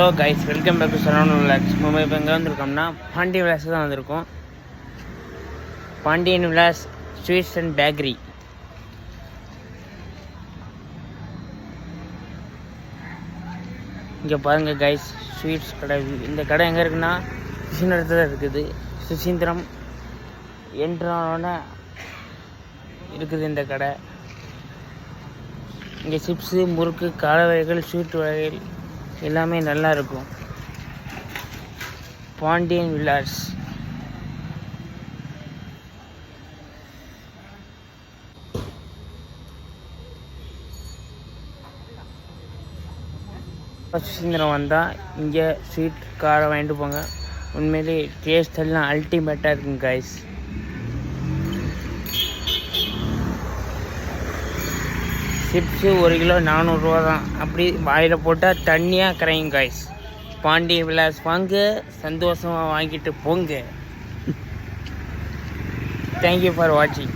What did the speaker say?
Hello guys, welcome back to Saravanan vlogs. நம்ம இப்போ எங்கே வந்திருக்கோம்னா பாண்டியன் விலாஸ் தான் வந்திருக்கோம். Pandian Vilas sweets and bakery. இங்கே பாருங்கள் கைஸ், ஸ்வீட்ஸ் கடை. இந்த கடை எங்கே இருக்குன்னா சுசீந்திரத்தில் இருக்குது. சுசீந்திரம் என்றான இருக்குது இந்த கடை. இங்கே சிப்ஸு, முறுக்கு, கார வகைகள், ஸ்வீட் வகைகள் எல்லாமே நல்லா இருக்கும். பாண்டியன் விலாஸ். சுசீந்திரம் வந்தால் இங்கே ஸ்வீட் காரம் வாங்கிட்டு போங்க. உண்மையிலே டேஸ்ட் எல்லாம் அல்டிமேட்டாக இருக்குங்க கைஸ். சிப்ஸு 1 கிலோ 400 ரூபா தான். அப்படி வாயில் போட்டால் தண்ணியாக கரையும் கைஸ். பாண்டியன் விலாஸ் வாங்க, சந்தோஷமாக வாங்கிட்டு போங்க. தேங்க்யூ ஃபார் வாட்சிங்.